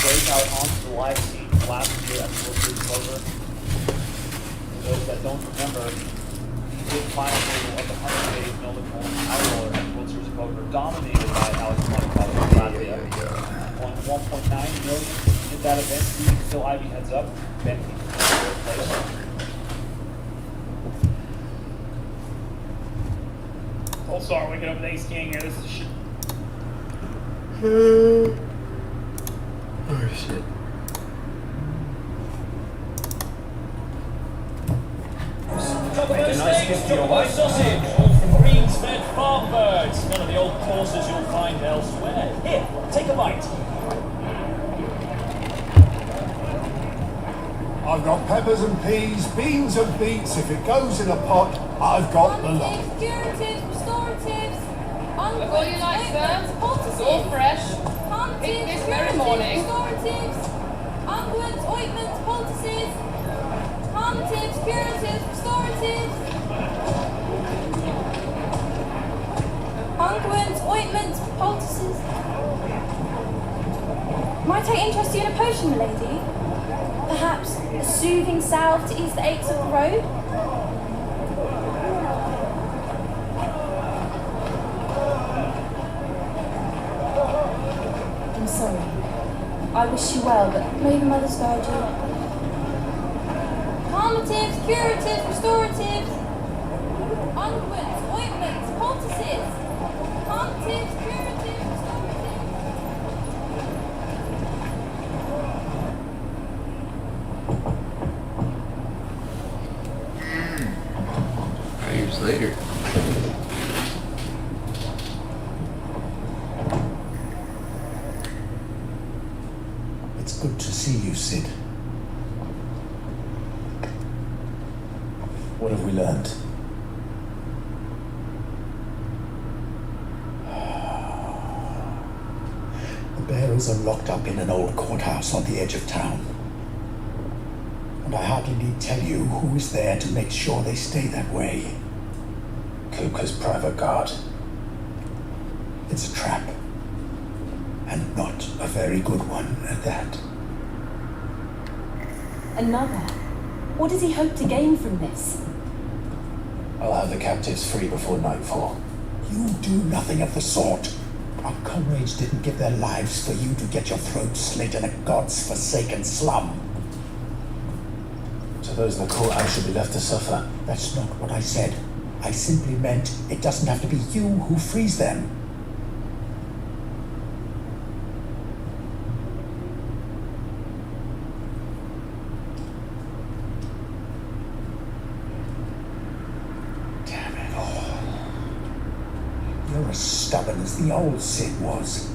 breakout onto the live scene last year at the World Series of Poker. For those that don't remember, he did final table of the 100K Nolan Coleman High Roller at the World Series of Poker, dominated by Alex Monaco from Latvia. Won 1.9 million in that event. Phil Ivey heads up. Ben Keith in fourth place. Full star waking up with Ace King here. This is shit. Oh shit. Top of those stakes, Chocolate Sausage, all from Greensfed Farm Birds. None of the old courses you'll find elsewhere. Here, take a bite. I've got peppers and peas, beans and beets. If it goes in a pot, I've got the lot. Curatives, restoratives, That's all you like, sir? It's all fresh. Eat this very morning. Restoratives, unguents, ointments, poultices, palmatives, curatives, restoratives, unguents, ointments, poultices. Might I interest you in a potion, milady? Perhaps a soothing salve to ease the aches of the road? I'm sorry. I wish you well, but may the mothers guide you. Palmatives, curatives, restoratives, unguents, ointments, poultices, palmatives, curatives, restoratives. Years later. It's good to see you, Sid. What have we learned? The bearers are locked up in an old courthouse on the edge of town. And I hardly need tell you who is there to make sure they stay that way. Kuka's private guard. It's a trap. And not a very good one at that. Another? What does he hope to gain from this? I'll have the captives free before nightfall. You do nothing of the sort. Our comrades didn't give their lives for you to get your throat slit in a god's forsaken slum. To those in the courthouse should be left to suffer. That's not what I said. I simply meant it doesn't have to be you who frees them. Damn it all. You're as stubborn as the old Sid was.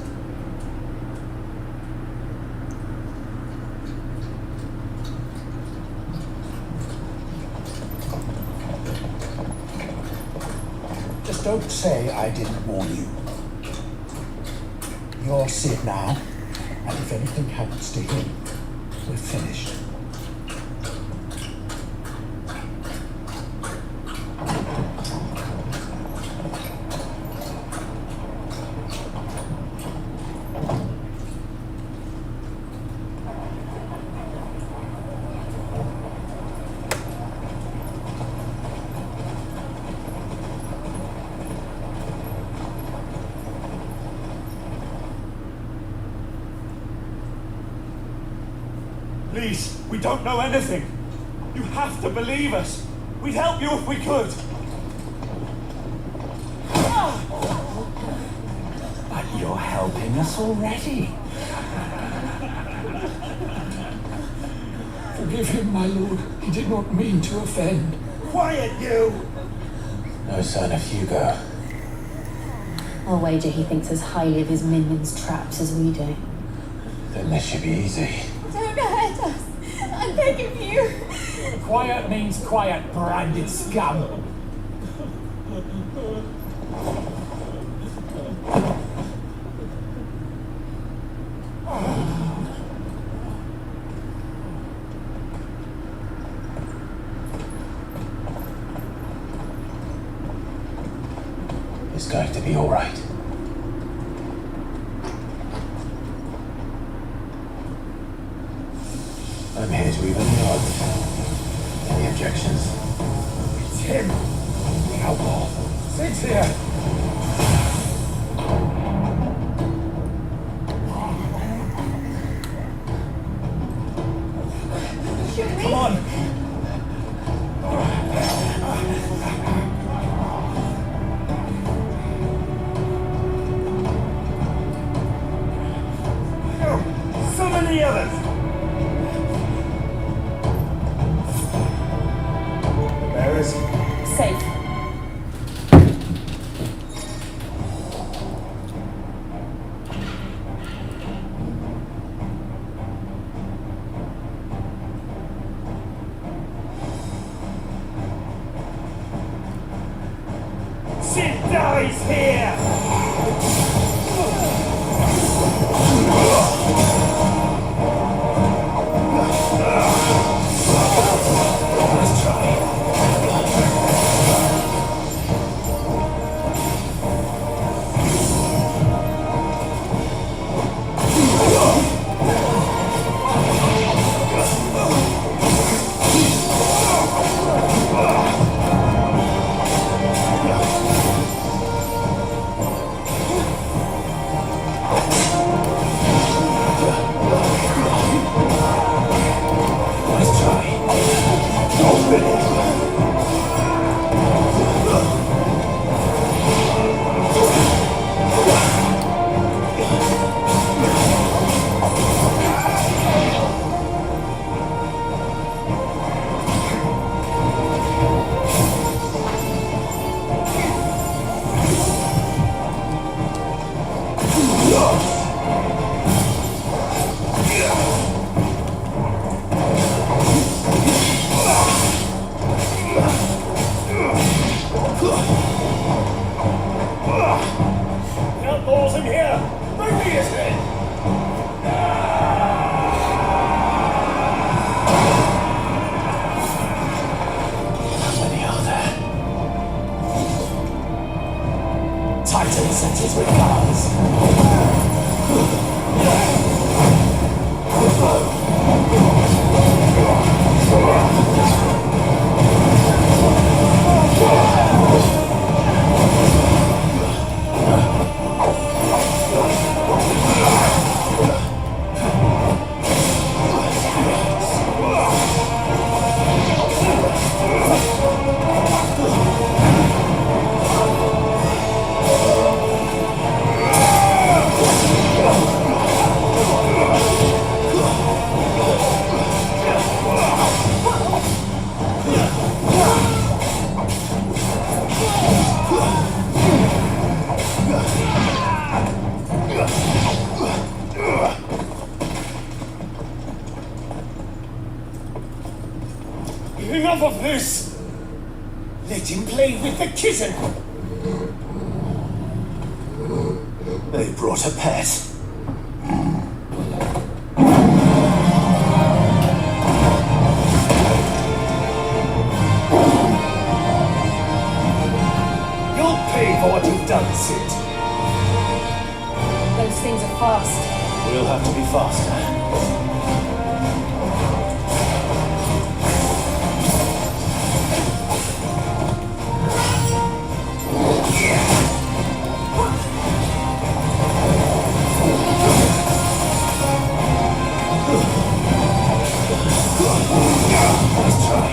Just don't say I didn't warn you. You're Sid now, and if anything happens to him, we're finished. Please, we don't know anything. You have to believe us. We'd help you if we could. But you're helping us already. Forgive him, my lord. He did not mean to offend. Quiet, you! No sign of Hugo. I'll wager he thinks as highly of his minions' traps as we do. Then this should be easy. Don't hurt us! I'm begging you! Quiet means quiet, branded scum. It's going to be all right. I'm here to even the odds. Any objections? It's him. The outlaw. Sid's here. Come on! So many others! Where is he? Safe. Sid dies here! Outlaws in here! Bring me his head! How many are there? Titan sends his regards. Enough of this! Let him play with the kitten! They brought a pet. You'll pay for what you've done, Sid. Those things are fast. We'll have to be faster. Let's try.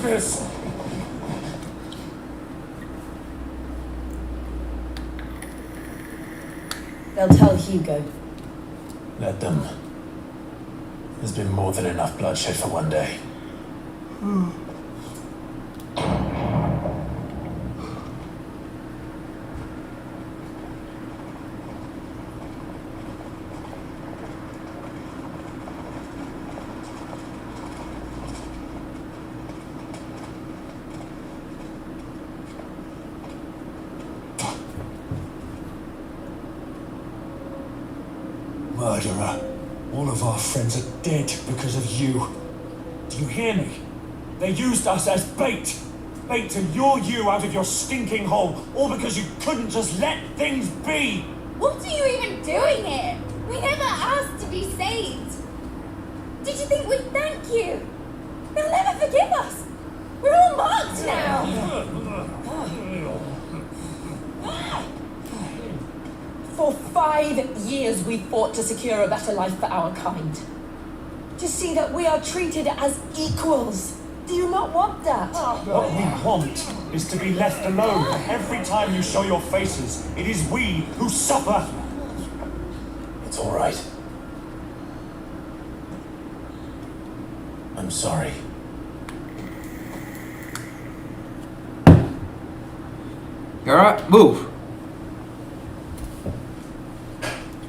this? They'll tell Hugo. Let them. There's been more than enough bloodshed for one day. Murderer. All of our friends are dead because of you. Do you hear me? They used us as bait. Bait to lure you out of your stinking hole, all because you couldn't just let things be. What are you even doing here? We never asked to be saved. Did you think we'd thank you? They'll never forgive us. We're all marked now. For 5 years we fought to secure a better life for our kind. To see that we are treated as equals. Do you not want that? What we want is to be left alone. Every time you show your faces, it is we who suffer. It's all right. I'm sorry. You alright? Move.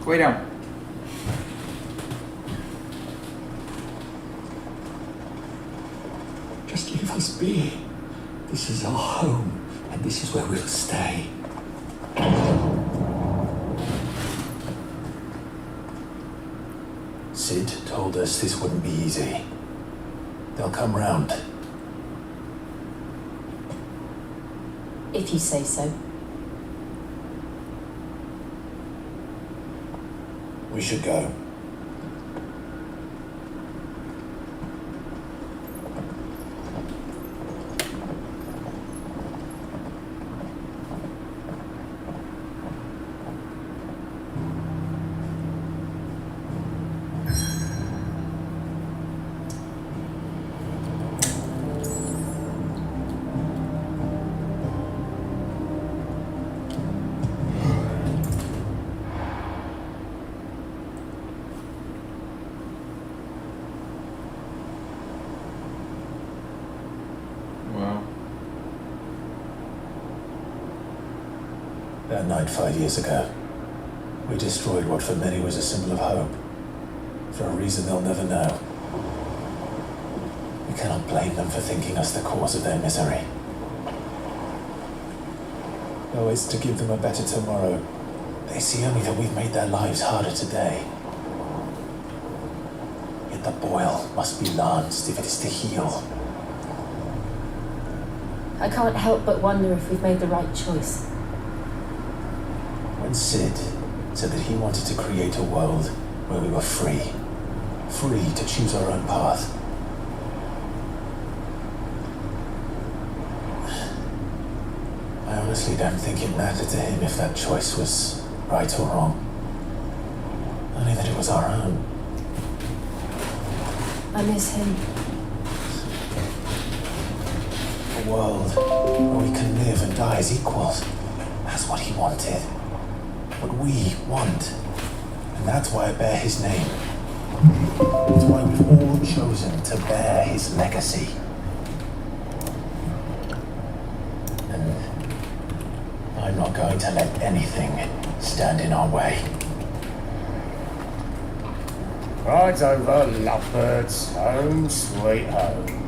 Way down. Just leave us be. This is our home, and this is where we'll stay. Sid told us this wouldn't be easy. They'll come round. If you say so. We should go. That night 5 years ago, we destroyed what for many was a symbol of hope. For a reason they'll never know. We cannot blame them for thinking us the cause of their misery. Though it's to give them a better tomorrow, they see only that we've made their lives harder today. Yet the boil must be lanced if it is to heal. I can't help but wonder if we've made the right choice. When Sid said that he wanted to create a world where we were free to choose our own path. I honestly don't think it mattered to him if that choice was right or wrong. Only that it was our own. I miss him. A world where we can live and die as equals. That's what he wanted. What we want. And that's why I bear his name. That's why we've all chosen to bear his legacy. And I'm not going to let anything stand in our way. Rides over lovebirds, home sweet home.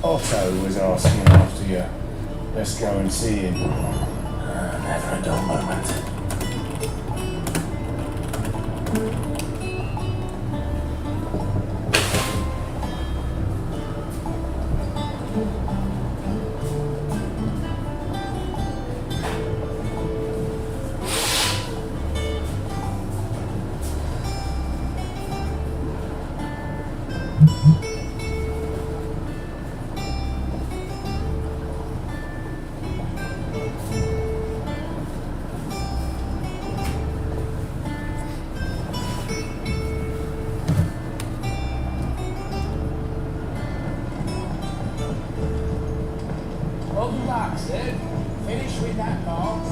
Otto was asking after you. Let's go and see him. Never a dull moment. Welcome back, Sid. Finish with that log.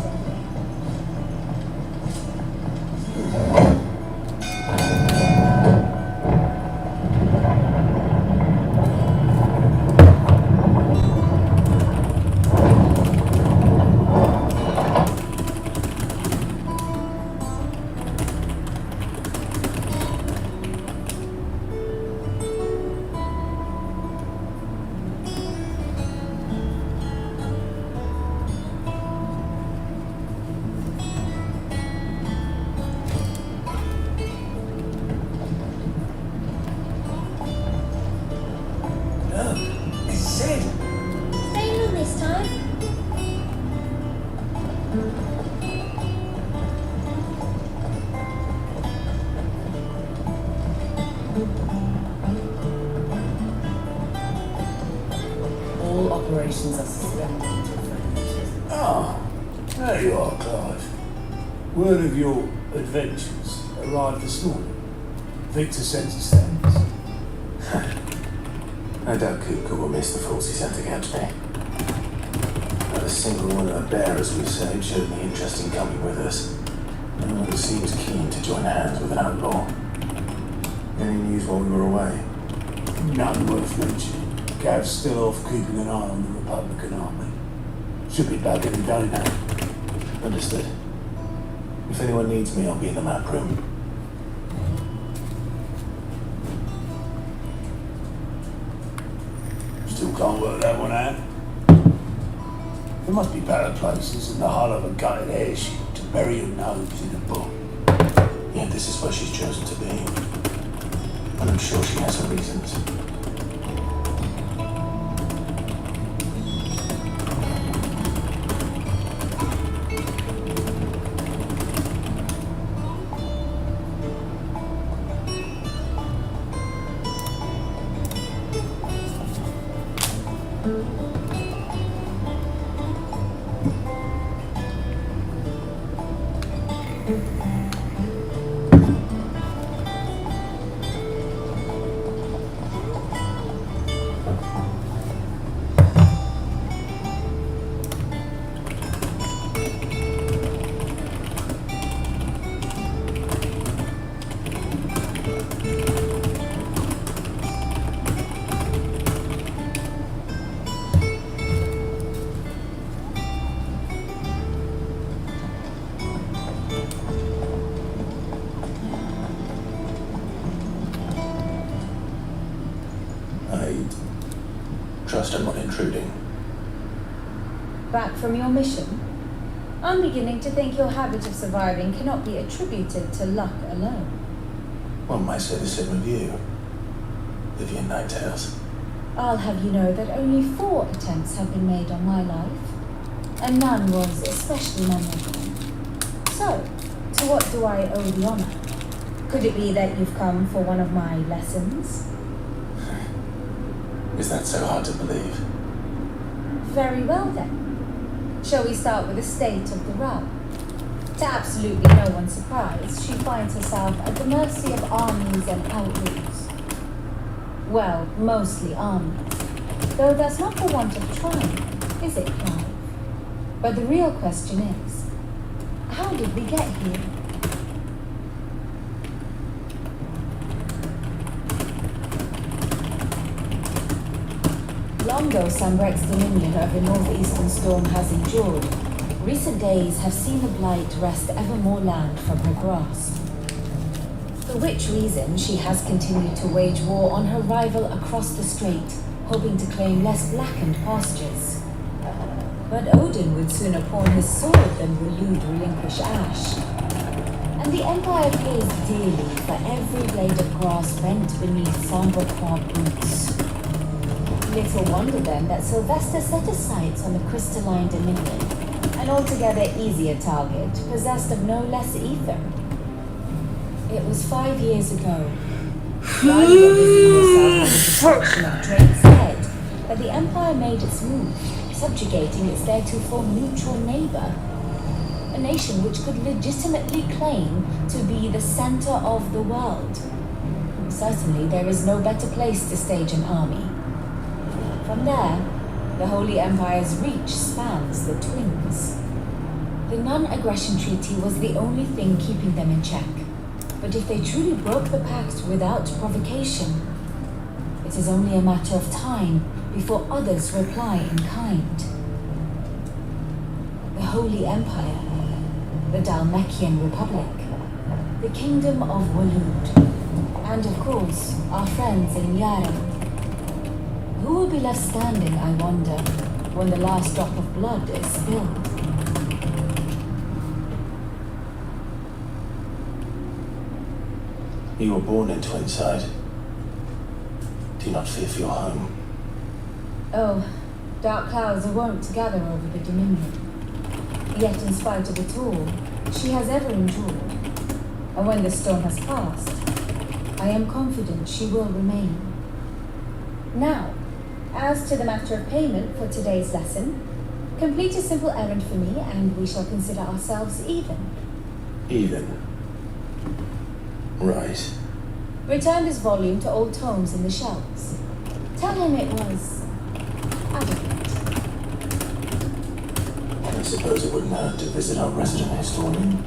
It's Sid. Staying on this time? All operations are suspended until further notice. Ah, there you are, Clive. Word of your adventures arrived this morning. Victor sent his thanks. I doubt Cooper will miss the force he sent against me. Not a single one of the bearers we saved showed any interest in coming with us. No one seems keen to join hands with an outlaw. Any news while we were away? None worth mentioning. Gav's still off keeping an eye on the Republican army. Should be back any day now. Understood. If anyone needs me, I'll be in the map room. Still can't work that one out. There must be better places than the hull of a gutted airship to bury your nose in a book. Yet this is where she's chosen to be. And I'm sure she has her reasons. Trust I'm not intruding. Back from your mission? I'm beginning to think your habit of surviving cannot be attributed to luck alone. One might say the same of you, Vivian Nighttails. I'll have you know that only 4 attempts have been made on my life, and none was especially memorable. So, to what do I owe the honor? Could it be that you've come for one of my lessons? Is that so hard to believe? Very well then. Shall we start with the state of the realm? To absolutely no one's surprise, she finds herself at the mercy of armies and outlaws. Well, mostly armies. Though that's not for want of trying, is it, Clive? But the real question is, how did we get here? Long though Sanbreque's dominion over northeastern storm has endured, recent days have seen the blight wrest ever more land from her grasp. For which reason she has continued to wage war on her rival across the strait, hoping to claim less blackened pastures. But Odin would sooner pawn his sword than will Lude relinquish Ash. And the Empire pays dearly for every blade of grass bent beneath Sambraqua boots. Little wonder then that Sylvester set his sights on the crystalline Dominion, an altogether easier target, possessed of no less ether. It was 5 years ago, while you were busying yourself on the destruction of Drake's head, that the Empire made its move, subjugating its theretofore neutral neighbor. A nation which could legitimately claim to be the center of the world. Certainly, there is no better place to stage an army. From there, the Holy Empire's reach spans the Twins. The non-aggression treaty was the only thing keeping them in check. But if they truly broke the pact without provocation, it is only a matter of time before others reply in kind. The Holy Empire, the Dhalmekian Republic, the Kingdom of Waloed, and of course, our friends in Yara. Who will be left standing, I wonder, when the last drop of blood is spilled? You were born in Twinside. Do not fear for your home. Oh, dark clouds are wont to gather over the Dominion. Yet in spite of it all, she has ever endured. And when the storm has passed, I am confident she will remain. Now, as to the matter of payment for today's lesson, complete a simple errand for me and we shall consider ourselves even. Even? Right. Return this volume to old tomes in the shelves. Tell him it was adequate. I suppose it wouldn't hurt to visit our resident historian.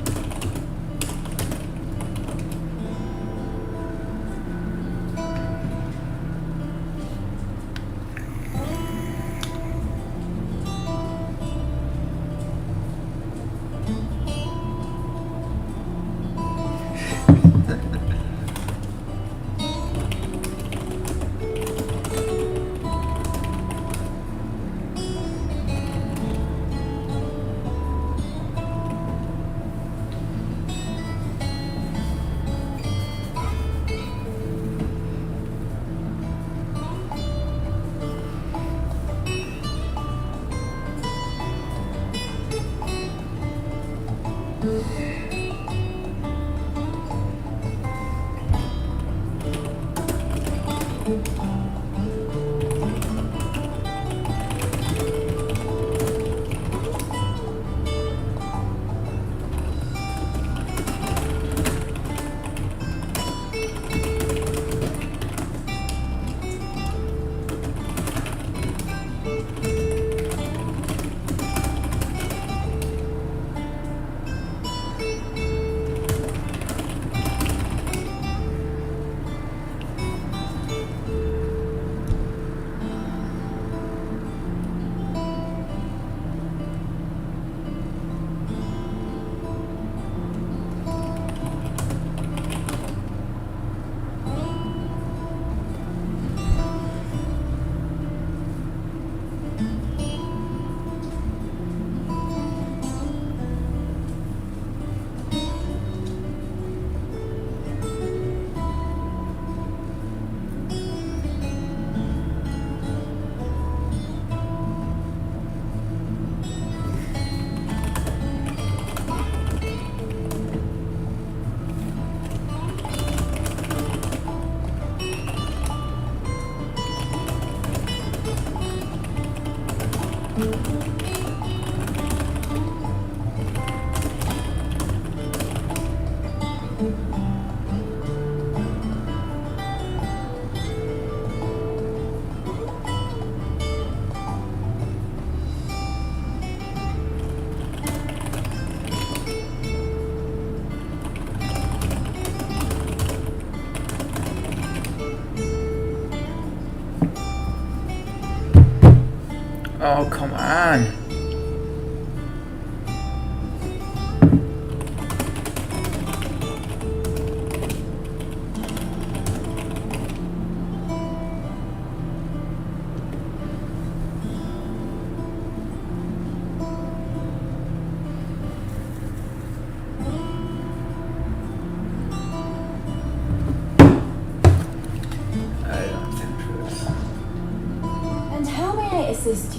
Oh, come on.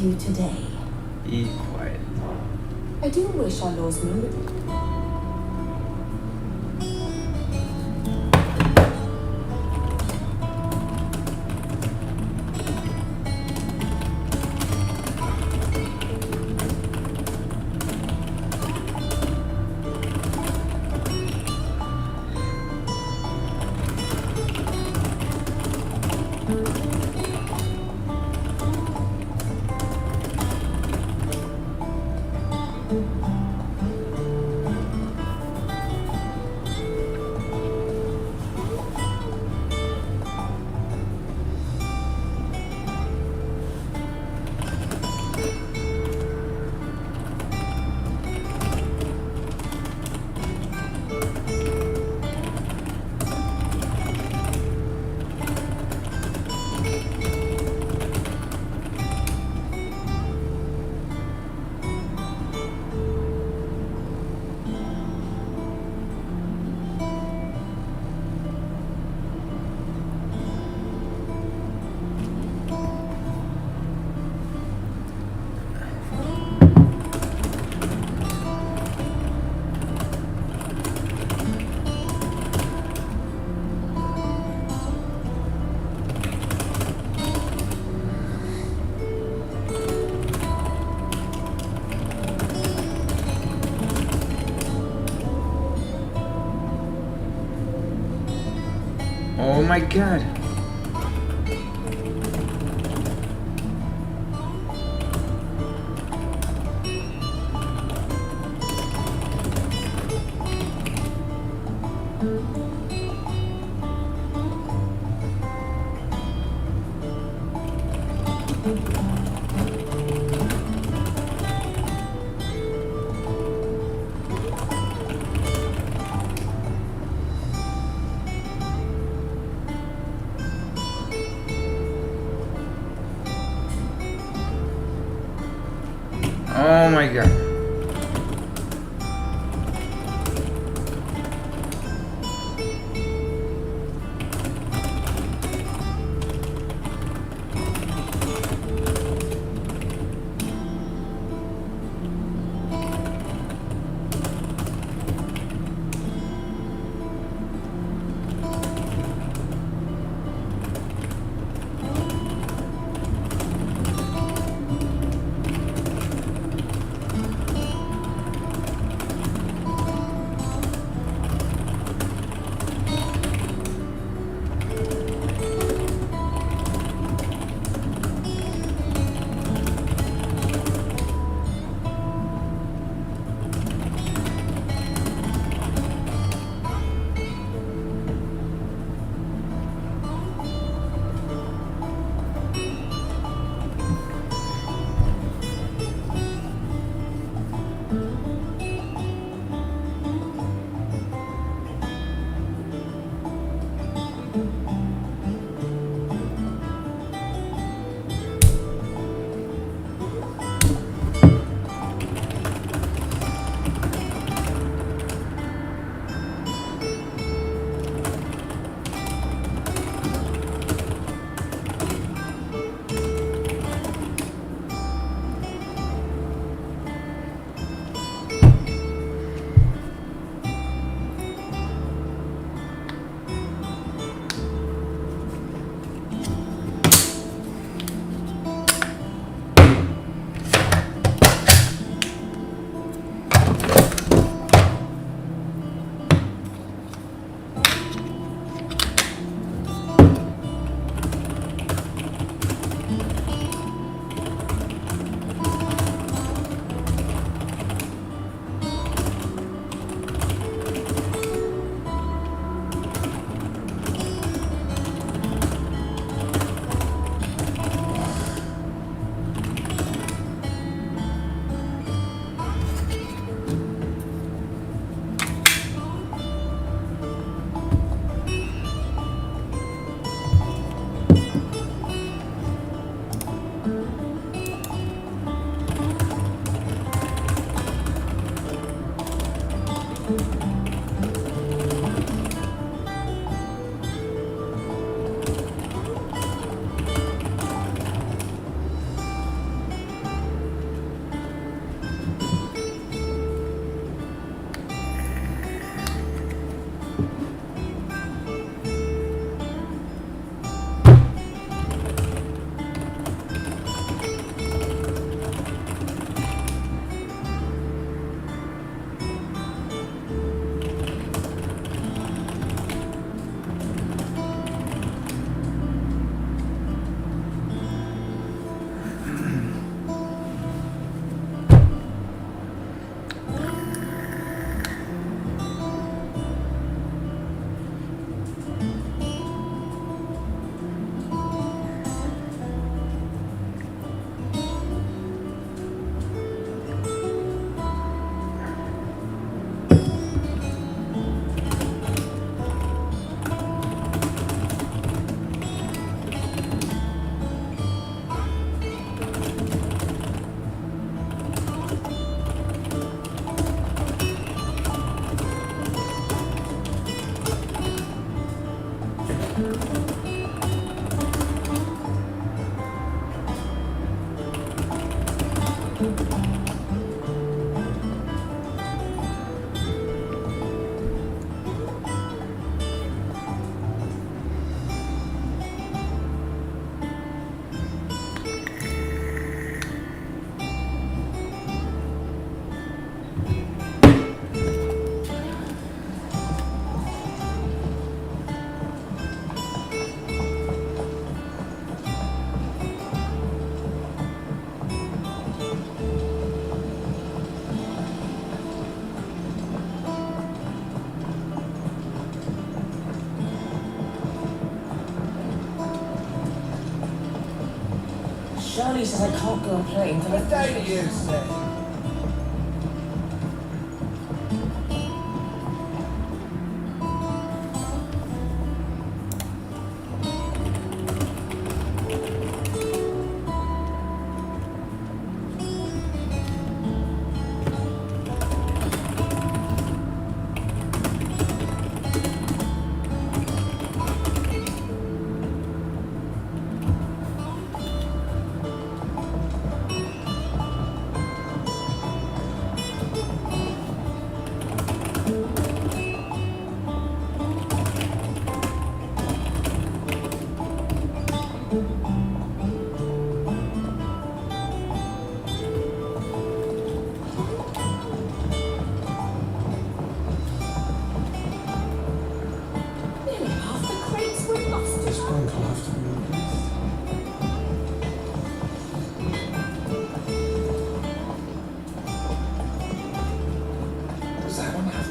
you today. Be quiet. I do wish our laws moved. Oh my god. Oh my god. Connie says I can't go on plane for What day do you say? Nearly half the crates were lost. This one will have to be replaced. Does that one have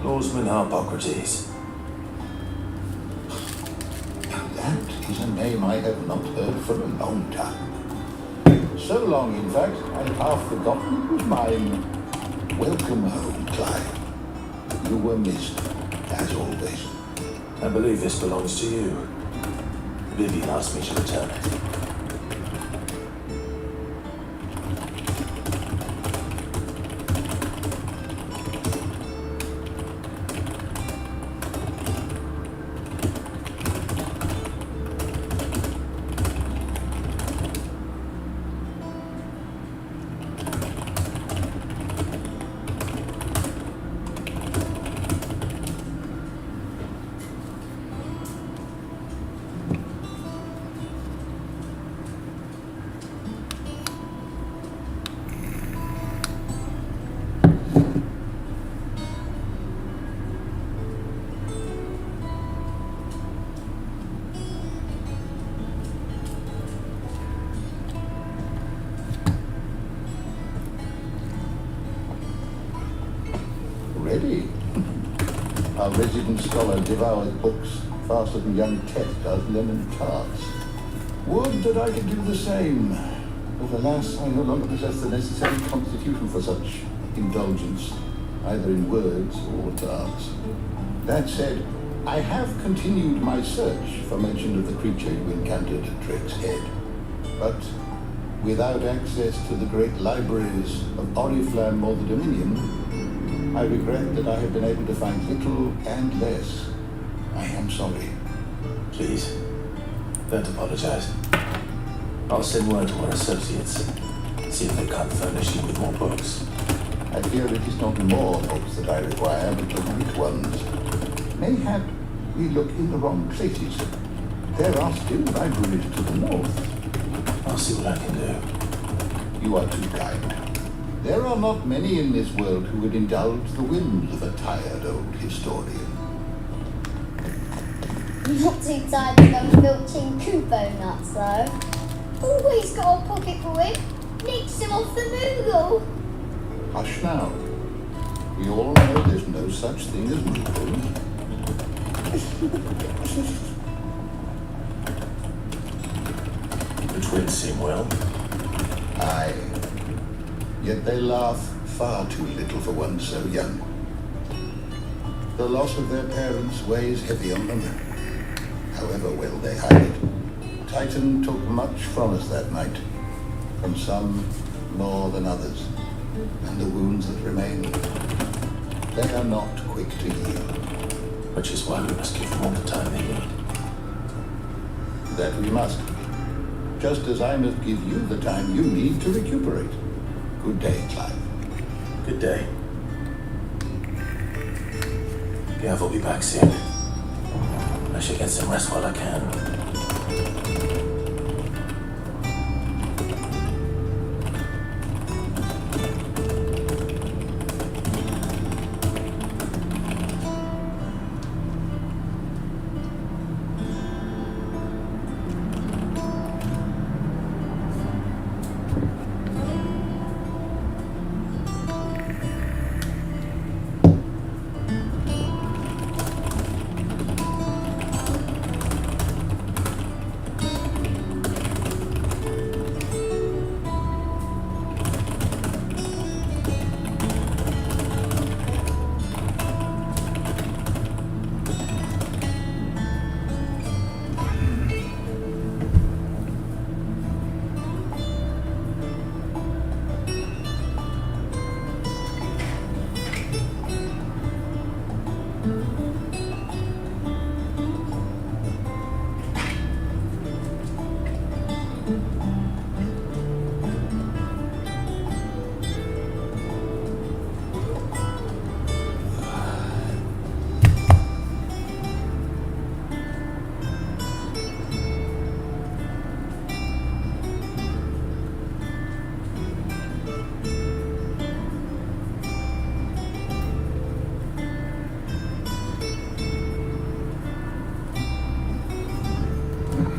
Lawsman Harpocrates. That is a name I have not heard for a long time. So long, in fact, I'd half forgotten it was mine. Welcome home, Clive. You were missed, as always. I believe this belongs to you. Vivian asked me to return it. Ready? Our resident scholar devours books faster than young Ted does lemon tarts. Would that I could do the same, but alas, I no longer possess the necessary constitution for such indulgence, either in words or tarts. That said, I have continued my search for mention of the creature you encountered at Drake's Head, but without access to the great libraries of Oriflamme or the Dominion, I regret that I have been able to find little and less. I am sorry. Please, don't apologize. I'll send word to our associates. See if they can't furnish you with more books. I fear it is not more books that I require, but the right ones. Mayhap we look in the wrong places. There are still libraries to the north. I'll see what I can do. You are too kind. There are not many in this world who would indulge the whims of a tired old historian. Not too tired of them filching Kubo nuts, though. Always got a pocket for him. Nicks him off the Moogle. Hush now. We all know there's no such thing as Moogle. The twins seem well. Aye. Yet they laugh far too little for one so young. The loss of their parents weighs heavy on them, however well they hide it. Titan took much from us that night, from some more than others. And the wounds that remain, they are not quick to heal. Which is why we must give them all the time they need. That we must. Just as I must give you the time you need to recuperate. Good day, Clive. Good day. Gav will be back soon. I should get some rest while I can.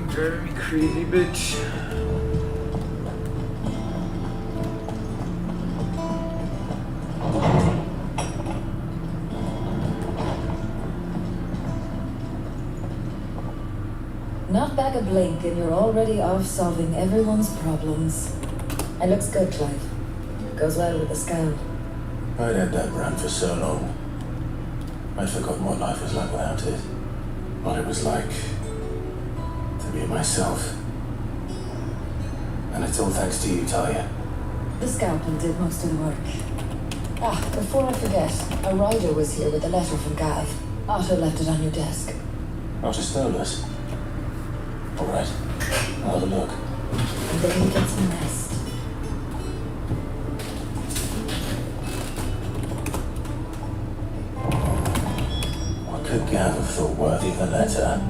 Driving me crazy, bitch. Not back a blink and you're already off solving everyone's problems. It looks good, Clive. Goes well with the scout. I'd had that brand for so long. I'd forgotten what life was like without it. What it was like to be myself. And it's all thanks to you, Talia. The scalpel did most of the work. Ah, before I forget, a rider was here with a letter from Gav. Otto left it on your desk. Otter stole us. All right, I'll have a look. And then you get some rest. What could Gav have thought worthy of the letter?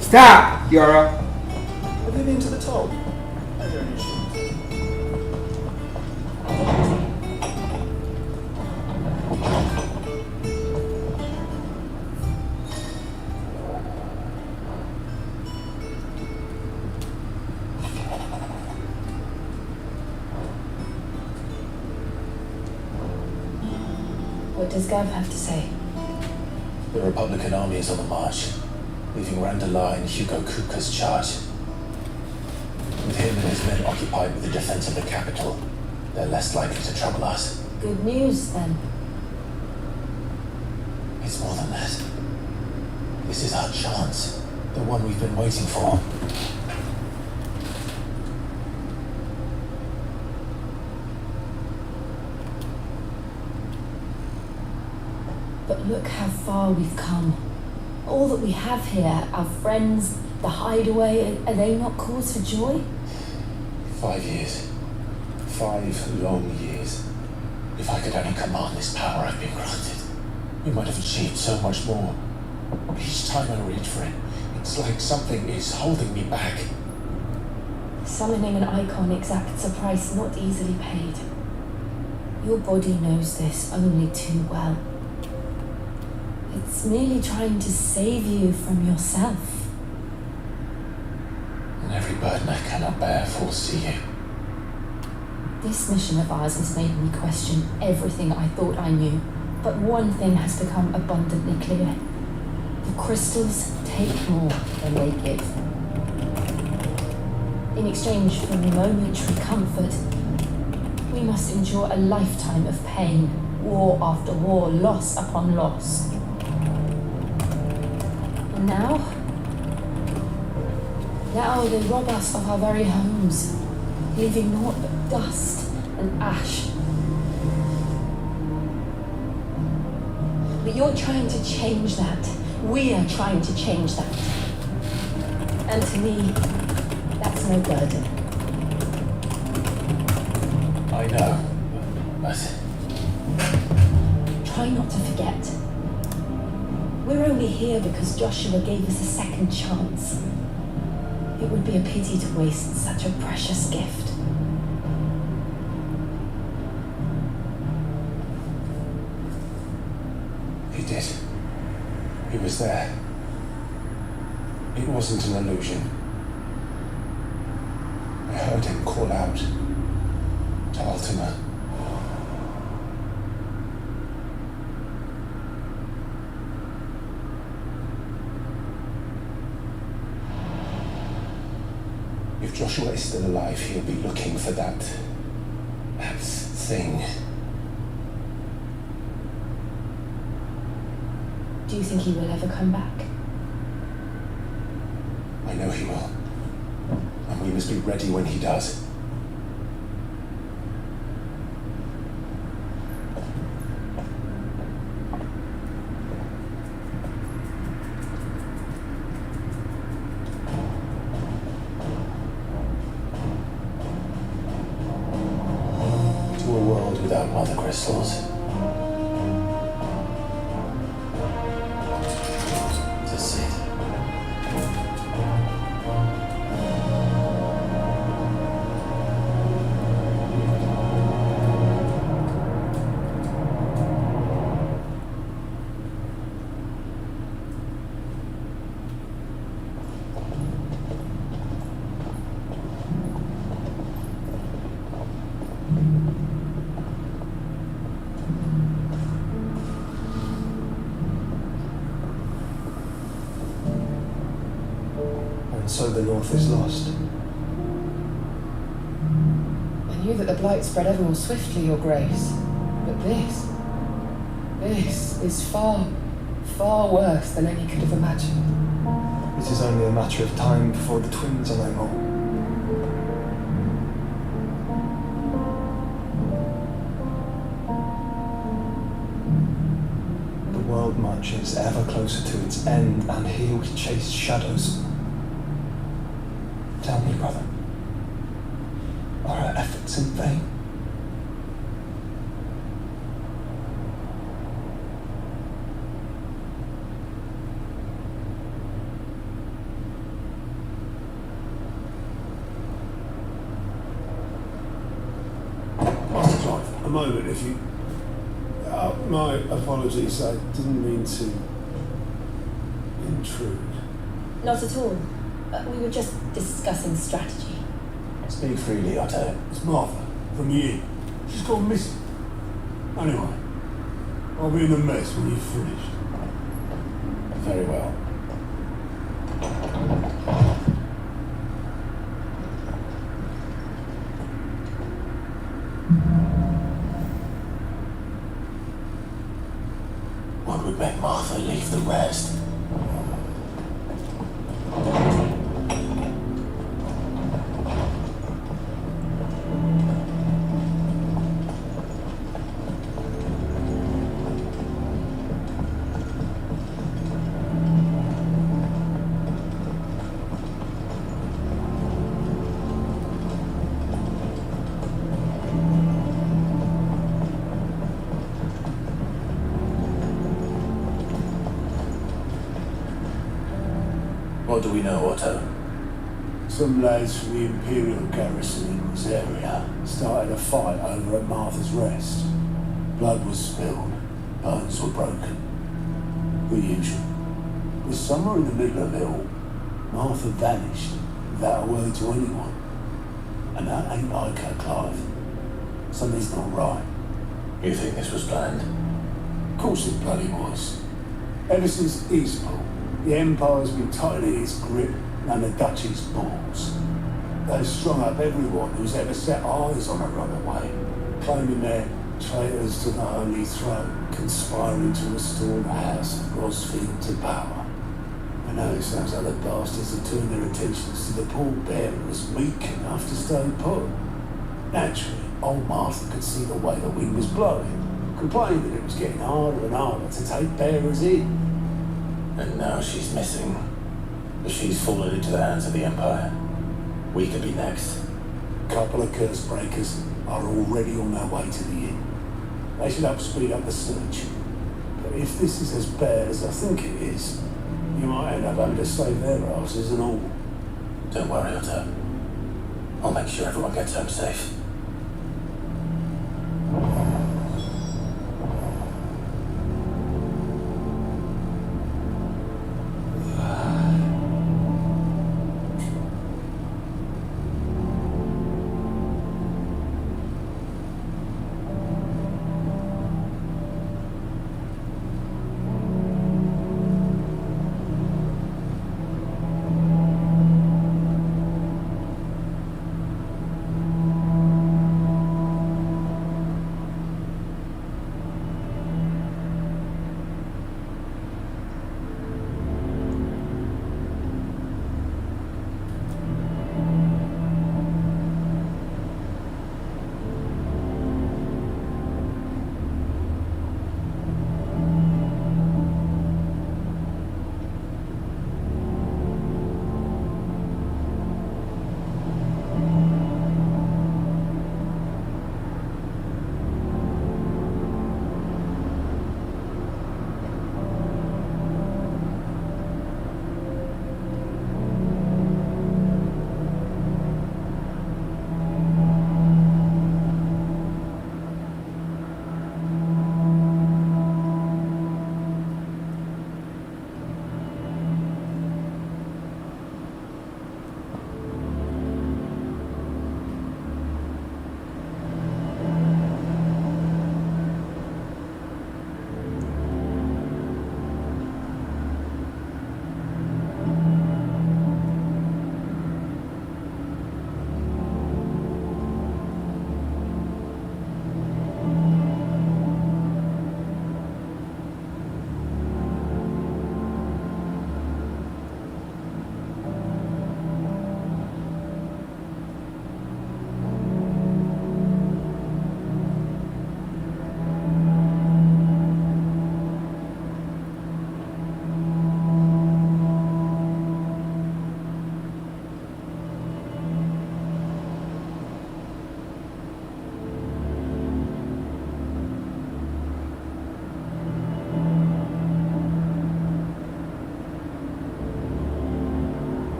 Stop, Yara. Have you been to the top? I hear you shoot. What does Gav have to say? The Republican army is on the march, leaving Randalar in Hugo Kupka's charge. With him and his men occupied with the defense of the capital, they're less likely to trouble us. Good news, then. It's more than that. This is our chance. The one we've been waiting for. But look how far we've come. All that we have here, our friends, the hideaway, are they not cause for joy? 5 years. 5 long years. If I could only command this power I've been granted, we might have achieved so much more. But each time I reach for it, it's like something is holding me back. Summoning an icon exacts a price not easily paid. Your body knows this only too well. It's merely trying to save you from yourself. And every burden I cannot bear falls to you. This mission of ours has made me question everything I thought I knew. But one thing has become abundantly clear. The crystals take more than they give. In exchange for momentary comfort, we must endure a lifetime of pain, war after war, loss upon loss. And now they rob us of our very homes, leaving naught but dust and ash. But you're trying to change that. We are trying to change that. And to me, that's no burden. I know, but... Try not to forget. We're only here because Joshua gave us a second chance. It would be a pity to waste such a precious gift. He did. He was there. It wasn't an illusion. I heard him call out to Ultima. If Joshua is still alive, he'll be looking for that thing. Do you think he will ever come back? I know he will. And we must be ready when he does. To a world without mother crystals. That's it. And so the North is lost. I knew that the Blight spread ever more swiftly, Your Grace. But this is far, far worse than any could have imagined. It is only a matter of time before the twins are no more. The world marches ever closer to its end, and here we chase shadows. Tell me, brother, are our efforts in vain? Master Clive, a moment, if you... my apologies, I didn't mean to intrude. Not at all. We were just discussing strategy. Speak freely, Otto. It's Martha, from the inn. She's gone missing. Anyway, I'll be in the mess when you've finished. Very well. would make Martha leave the rest. What do we know, Otto? Some lads from the Imperial garrison in this area started a fight over at Martha's Rest. Blood was spilled, bones were broken. The usual. But somewhere in the middle of it all, Martha vanished without a word to anyone. And that ain't like her, Clive. Something's not right. You think this was planned? Of course it bloody was. Ever since Eastport, the Empire's been tightening its grip and the Duchy's balls. They've strung up everyone who's ever set eyes on a runaway, claiming they're traitors to the Holy Throne, conspiring to restore the House of Rosfield to power. I know it sounds like the bastards have turned their attentions to the pallbearers weak enough to stay put. Naturally, old Martha could see the way the wind was blowing, complained that it was getting harder and harder to take bearers in. And now she's missing. She's fallen into the hands of the Empire. We could be next. A couple of curse breakers are already on their way to the inn. They should help speed up the search. But if this is as bad as I think it is, you might end up having to save their asses and all. Don't worry, Otto. I'll make sure everyone gets home safe.